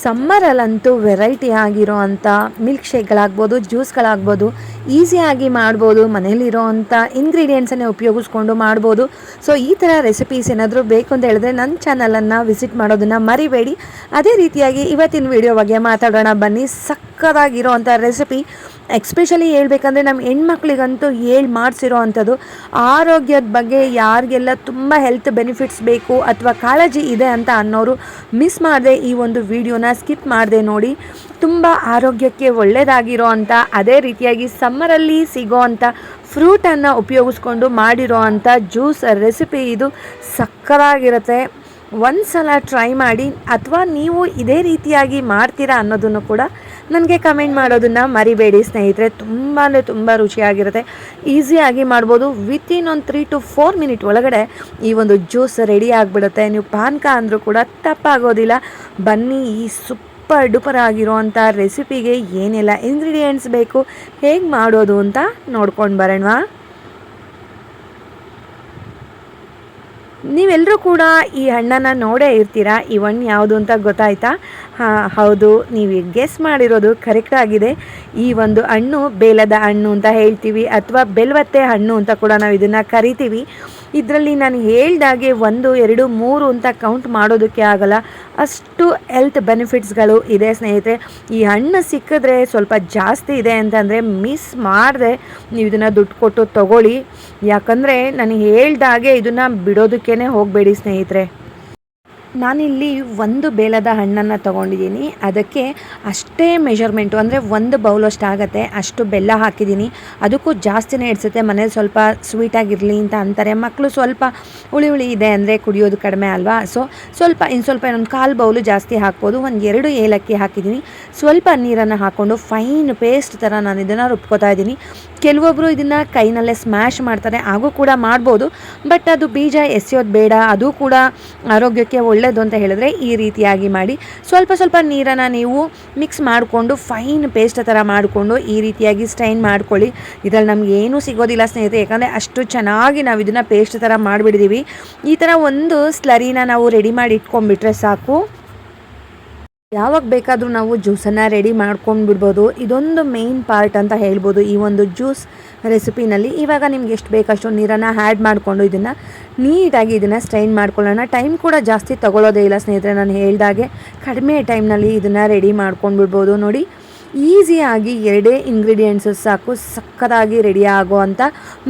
ಸಮ್ಮರಲ್ಲಂತೂ variety ಆಗಿರೋ ಅಂಥ milk ಶೇಕ್ಗಳಾಗ್ಬೋದು, ಜ್ಯೂಸ್ಗಳಾಗ್ಬೋದು, ಈಸಿಯಾಗಿ ಮಾಡ್ಬೋದು. ಮನೇಲಿರೋ ಅಂಥ ಇಂಗ್ರೀಡಿಯೆಂಟ್ಸನ್ನೇ ಉಪಯೋಗಿಸ್ಕೊಂಡು ಮಾಡ್ಬೋದು. ಸೊ ಈ ಥರ ರೆಸಿಪೀಸ್ ಏನಾದರೂ ಬೇಕು ಅಂತ ಹೇಳಿದ್ರೆ ನನ್ನ ಚಾನಲನ್ನು ವಿಸಿಟ್ ಮಾಡೋದನ್ನು ಮರಿಬೇಡಿ. ಅದೇ ರೀತಿಯಾಗಿ ಇವತ್ತಿನ ವಿಡಿಯೋ ಬಗ್ಗೆ ಮಾತಾಡೋಣ ಬನ್ನಿ. ಸಕ್ಕತ್ತಾಗಿರೋ ಅಂಥ ರೆಸಿಪಿ, ಎಕ್ಸ್ಪೆಷಲಿ ಹೇಳ್ಬೇಕಂದ್ರೆ ನಮ್ಮ ಹೆಣ್ಮಕ್ಳಿಗಂತೂ ಮಾಡಿಸಿರೋ ಅಂಥದ್ದು. ಆರೋಗ್ಯದ ಬಗ್ಗೆ ಯಾರಿಗೆಲ್ಲ ತುಂಬ ಹೆಲ್ತ್ ಬೆನಿಫಿಟ್ಸ್ ಬೇಕು ಅಥವಾ ಕಾಳಜಿ ಇದೆ ಅಂತ ಅನ್ನೋರು ಮಿಸ್ ಮಾಡದೆ ಈ ಒಂದು ವಿಡಿಯೋನ ಸ್ಕಿಪ್ ಮಾಡದೆ ನೋಡಿ. ತುಂಬ ಆರೋಗ್ಯಕ್ಕೆ ಒಳ್ಳೆಯದಾಗಿರೋ ಅಂಥ, ಅದೇ ರೀತಿಯಾಗಿ ಸಮ್ಮರಲ್ಲಿ ಸಿಗೋ ಅಂಥ ಫ್ರೂಟನ್ನು ಉಪಯೋಗಿಸ್ಕೊಂಡು ಮಾಡಿರೋ ಅಂಥ ಜ್ಯೂಸ್ ರೆಸಿಪಿ ಇದು. ಸಕ್ಕತ್ತಾಗಿರುತ್ತೆ. ಒಂದು ಸಲ ಟ್ರೈ ಮಾಡಿ, ಅಥವಾ ನೀವು ಇದೇ ರೀತಿಯಾಗಿ ಮಾಡ್ತೀರಾ ಅನ್ನೋದನ್ನು ಕೂಡ ನನಗೆ ಕಮೆಂಟ್ ಮಾಡೋದನ್ನು ಮರಿಬೇಡಿ ಸ್ನೇಹಿತರೆ. ತುಂಬ ಅಂದರೆ ತುಂಬ ರುಚಿಯಾಗಿರುತ್ತೆ, ಈಸಿಯಾಗಿ ಮಾಡ್ಬೋದು. ವಿತಿನ್ ಒಂದು 3 to 4 ಮಿನಿಟ್ ಒಳಗಡೆ ಈ ಒಂದು ಜ್ಯೂಸ್ ರೆಡಿ ಆಗಿಬಿಡುತ್ತೆ. ನೀವು ಪಾನಕ ಅಂದರೂ ಕೂಡ ತಪ್ಪಾಗೋದಿಲ್ಲ. ಬನ್ನಿ, ಈ ಸೂಪರ್ ಡೂಪರ್ ಆಗಿರೋವಂಥ ರೆಸಿಪಿಗೆ ಏನೆಲ್ಲ ಇಂಗ್ರೀಡಿಯೆಂಟ್ಸ್ ಬೇಕು, ಹೇಗೆ ಮಾಡೋದು ಅಂತ ನೋಡ್ಕೊಂಡು ಬರೋಣವಾ. ನೀವೆಲ್ಲರೂ ಕೂಡ ಈ ಹಣ್ಣನ್ನು ನೋಡೇ ಇರ್ತೀರಾ. ಈ ಹಣ್ಣು ಯಾವುದು ಅಂತ ಗೊತ್ತಾಯ್ತಾ? ಹಾಂ, ಹೌದು, ನೀವು ಗೆಸ್ ಮಾಡಿರೋದು ಕರೆಕ್ಟ್ ಆಗಿದೆ. ಈ ಒಂದು ಹಣ್ಣು ಬೇಲದ ಹಣ್ಣು ಅಂತ ಹೇಳ್ತೀವಿ, ಅಥವಾ ಬೆಲ್ವತ್ತೆ ಹಣ್ಣು ಅಂತ ಕೂಡ ನಾವು ಇದನ್ನು ಕರಿತೀವಿ. ಇದರಲ್ಲಿ ನಾನು ಹೇಳ್ದಾಗೆ 1, 2, 3 ಅಂತ ಕೌಂಟ್ ಮಾಡೋದಕ್ಕೆ ಆಗಲ್ಲ, ಅಷ್ಟು ಹೆಲ್ತ್ ಬೆನಿಫಿಟ್ಸ್ಗಳು ಇದೆ ಸ್ನೇಹಿತರೆ. ಈ ಹಣ್ಣು ಸಿಕ್ಕಿದ್ರೆ ಸ್ವಲ್ಪ ಜಾಸ್ತಿ ಇದೆ ಅಂತಂದರೆ ಮಿಸ್ ಮಾಡದೆ ನೀವು ಇದನ್ನು ದುಡ್ಡು ಕೊಟ್ಟು ತೊಗೊಳ್ಳಿ. ಯಾಕಂದರೆ ನಾನು ಹೇಳ್ದಾಗೆ ಇದನ್ನು ಬಿಡೋದಕ್ಕೇ ಹೋಗಬೇಡಿ ಸ್ನೇಹಿತರೆ. ನಾನಿಲ್ಲಿ 1 ಬೇಲದ ಹಣ್ಣನ್ನು ತೊಗೊಂಡಿದ್ದೀನಿ. ಅದಕ್ಕೆ ಅಷ್ಟೇ ಮೆಷರ್ಮೆಂಟು, ಅಂದರೆ 1 ಬೌಲಷ್ಟು ಆಗುತ್ತೆ ಅಷ್ಟು ಬೆಲ್ಲ ಹಾಕಿದ್ದೀನಿ. ಅದಕ್ಕೂ ಜಾಸ್ತಿನೇ ಇಡ್ಸುತ್ತೆ. ಮನೇಲಿ ಸ್ವಲ್ಪ ಸ್ವೀಟಾಗಿರಲಿ ಅಂತ ಅಂತಾರೆ. ಮಕ್ಕಳು ಸ್ವಲ್ಪ ಹುಳಿ ಇದೆ ಅಂದರೆ ಕುಡಿಯೋದು ಕಡಿಮೆ ಅಲ್ವಾ. ಸೊ ಇನ್ನೊಂದು 1/4 ಬೌಲು ಜಾಸ್ತಿ ಹಾಕ್ಬೋದು. 2 ಏಲಕ್ಕಿ ಹಾಕಿದ್ದೀನಿ. ಸ್ವಲ್ಪ ನೀರನ್ನು ಹಾಕ್ಕೊಂಡು ಫೈನ್ ಪೇಸ್ಟ್ ಥರ ನಾನು ಇದನ್ನು ರುಬ್ಕೋತಾ ಇದ್ದೀನಿ. ಕೆಲವೊಬ್ಬರು ಇದನ್ನು ಕೈನಲ್ಲೇ ಸ್ಮ್ಯಾಶ್ ಮಾಡ್ತಾರೆ, ಹಾಗೂ ಕೂಡ ಮಾಡ್ಬೋದು. ಬಟ್ ಅದು ಬೀಜ ಎಸೆಯೋದು ಬೇಡ, ಅದು ಕೂಡ ಆರೋಗ್ಯಕ್ಕೆ ಒಳ್ಳೆಯದು ಅಂತ ಹೇಳಿದ್ರೆ ಈ ರೀತಿಯಾಗಿ ಮಾಡಿ. ಸ್ವಲ್ಪ ನೀರನ್ನು ನೀವು ಮಿಕ್ಸ್ ಮಾಡಿಕೊಂಡು ಫೈನ್ ಪೇಸ್ಟ್ ಥರ ಮಾಡಿಕೊಂಡು ಈ ರೀತಿಯಾಗಿ ಸ್ಟ್ರೈನ್ ಮಾಡ್ಕೊಳ್ಳಿ. ಇದರಲ್ಲಿ ನಮ್ಗೆ ಏನೂ ಸಿಗೋದಿಲ್ಲ ಸ್ನೇಹಿತರೆ, ಯಾಕಂದರೆ ಅಷ್ಟು ಚೆನ್ನಾಗಿ ನಾವು ಇದನ್ನು ಪೇಸ್ಟ್ ಥರ ಮಾಡಿಬಿಟ್ಟಿದ್ದೀವಿ. ಈ ಥರ ಒಂದು ಸ್ಲರಿನ ನಾವು ರೆಡಿ ಮಾಡಿ ಇಟ್ಕೊಂಡ್ಬಿಟ್ರೆ ಸಾಕು. ಯಾವಾಗ ಬೇಕಾದರೂ ನಾವು ಜ್ಯೂಸನ್ನು ರೆಡಿ ಮಾಡ್ಕೊಂಡು ಬಿಡ್ಬೋದು. ಇದೊಂದು ಮೇನ್ ಪಾರ್ಟ್ ಅಂತ ಹೇಳ್ಬೋದು ಈ ಒಂದು ಜ್ಯೂಸ್ ರೆಸಿಪಿನಲ್ಲಿ. ಇವಾಗ ನಿಮ್ಗೆ ಎಷ್ಟು ಬೇಕಷ್ಟು ನೀರನ್ನು ಆ್ಯಡ್ ಮಾಡಿಕೊಂಡು ಇದನ್ನು ನೀಟಾಗಿ ಇದನ್ನು ಸ್ಟ್ರೈನ್ ಮಾಡ್ಕೊಳ್ಳೋಣ. ಟೈಮ್ ಕೂಡ ಜಾಸ್ತಿ ತೊಗೊಳ್ಳೋದೇ ಇಲ್ಲ ಸ್ನೇಹಿತರೆ. ನಾನು ಹೇಳ್ದಾಗೆ ಕಡಿಮೆ ಟೈಮ್ನಲ್ಲಿ ಇದನ್ನು ರೆಡಿ ಮಾಡ್ಕೊಂಡು ಬಿಡ್ಬೋದು. ನೋಡಿ, ಈಸಿಯಾಗಿ 2 ಇಂಗ್ರೀಡಿಯೆಂಟ್ಸು ಸಾಕು, ಸಕ್ಕತ್ತಾಗಿ ರೆಡಿ ಆಗೋ ಅಂಥ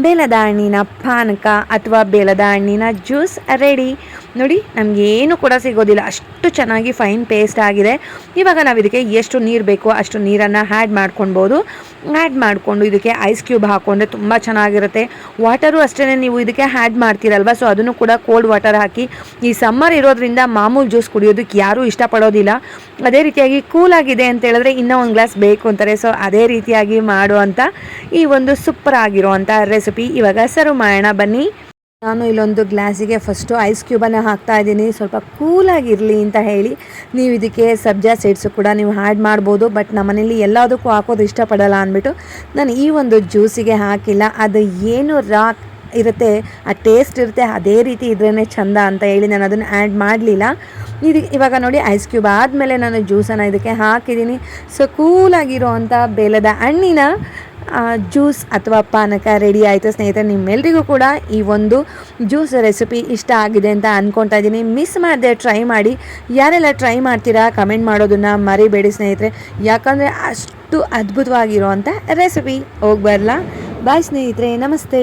ಬೇಲದ ಹಣ್ಣಿನ ಪಾನಕ ಅಥವಾ ಬೇಲದ ಹಣ್ಣಿನ ಜ್ಯೂಸ್ ರೆಡಿ. ನೋಡಿ, ನಮಗೇನು ಕೂಡ ಸಿಗೋದಿಲ್ಲ, ಅಷ್ಟು ಚೆನ್ನಾಗಿ ಫೈನ್ ಪೇಸ್ಟ್ ಆಗಿದೆ. ಇವಾಗ ನಾವು ಇದಕ್ಕೆ ಎಷ್ಟು ನೀರು ಬೇಕೋ ಅಷ್ಟು ನೀರನ್ನು ಆ್ಯಡ್ ಮಾಡ್ಕೊಳ್ಬೋದು. ಆ್ಯಡ್ ಮಾಡಿಕೊಂಡು ಇದಕ್ಕೆ ಐಸ್ ಕ್ಯೂಬ್ ಹಾಕ್ಕೊಂಡ್ರೆ ತುಂಬ ಚೆನ್ನಾಗಿರುತ್ತೆ. ವಾಟರು ಅಷ್ಟೇ ನೀವು ಇದಕ್ಕೆ ಆ್ಯಡ್ ಮಾಡ್ತೀರಲ್ವ, ಸೊ ಅದನ್ನು ಕೂಡ ಕೋಲ್ಡ್ ವಾಟರ್ ಹಾಕಿ. ಈ ಸಮ್ಮರ್ ಇರೋದ್ರಿಂದ ಮಾಮೂಲು ಜ್ಯೂಸ್ ಕುಡಿಯೋದಕ್ಕೆ ಯಾರೂ ಇಷ್ಟಪಡೋದಿಲ್ಲ. ಅದೇ ರೀತಿಯಾಗಿ ಕೂಲಾಗಿದೆ ಅಂತ ಹೇಳಿದ್ರೆ ಇನ್ನೂ ಒಂದು ಗ್ಲಾಸ್ ಬೇಕು ಅಂತಾರೆ. ಸೊ ಅದೇ ರೀತಿಯಾಗಿ ಮಾಡುವಂಥ ಈ ಒಂದು ಸೂಪರ್ ಆಗಿರುವಂಥ ರೆಸಿಪಿ ಇವಾಗ ಸರ್ವ್ ಮಾಡೋಣ ಬನ್ನಿ. ನಾನು ಇಲ್ಲೊಂದು ಗ್ಲಾಸಿಗೆ ಫಸ್ಟು ಐಸ್ ಕ್ಯೂಬನ್ನು ಹಾಕ್ತಾ ಇದ್ದೀನಿ, ಸ್ವಲ್ಪ ಕೂಲಾಗಿರಲಿ ಅಂತ ಹೇಳಿ. ನೀವು ಇದಕ್ಕೆ ಸಬ್ಜಾ ಸೀಡ್ಸು ಕೂಡ ನೀವು ಆ್ಯಡ್ ಮಾಡ್ಬೋದು. ಬಟ್ ನಮ್ಮನೇಲಿ ಎಲ್ಲದಕ್ಕೂ ಹಾಕೋದು ಇಷ್ಟಪಡಲ್ಲ ಅಂದ್ಬಿಟ್ಟು ನಾನು ಈ ಒಂದು ಜ್ಯೂಸಿಗೆ ಹಾಕಿಲ್ಲ. ಅದು ಏನು ಇರುತ್ತೆ, ಆ ಟೇಸ್ಟ್ ಇರುತ್ತೆ, ಅದೇ ರೀತಿ ಇದ್ರೇ ಚೆಂದ ಅಂತ ಹೇಳಿ ನಾನು ಅದನ್ನು ಆ್ಯಡ್ ಮಾಡಲಿಲ್ಲ. ಇವಾಗ ನೋಡಿ, ಐಸ್ ಕ್ಯೂಬ್ ಆದಮೇಲೆ ನಾನು ಜ್ಯೂಸನ್ನು ಇದಕ್ಕೆ ಹಾಕಿದ್ದೀನಿ. ಸೊ ಕೂಲಾಗಿರೋ ಅಂಥ ಬೇಲದ ಹಣ್ಣಿನ ಜ್ಯೂಸ್ ಅಥವಾ ಪಾನಕ ರೆಡಿ ಆಯಿತು ಸ್ನೇಹಿತರೆ. ನಿಮ್ಮೆಲ್ಲರಿಗೂ ಕೂಡ ಈ ಒಂದು ಜ್ಯೂಸ್ ರೆಸಿಪಿ ಇಷ್ಟ ಆಗಿದೆ ಅಂತ ಅಂದ್ಕೊತಾ ಇದ್ದೀನಿ. ಮಿಸ್ ಮಾಡದೆ ಟ್ರೈ ಮಾಡಿ. ಯಾರೆಲ್ಲ ಟ್ರೈ ಮಾಡ್ತೀರಾ ಕಮೆಂಟ್ ಮಾಡೋದನ್ನು ಮರಿಬೇಡಿ ಸ್ನೇಹಿತರೆ, ಯಾಕಂದರೆ ಅಷ್ಟು ಅದ್ಭುತವಾಗಿರೋ ಅಂಥ ರೆಸಿಪಿ. ಹೋಗಿ ಬರಲಾ? ಬಾಯ್ ಸ್ನೇಹಿತರೆ, ನಮಸ್ತೆ.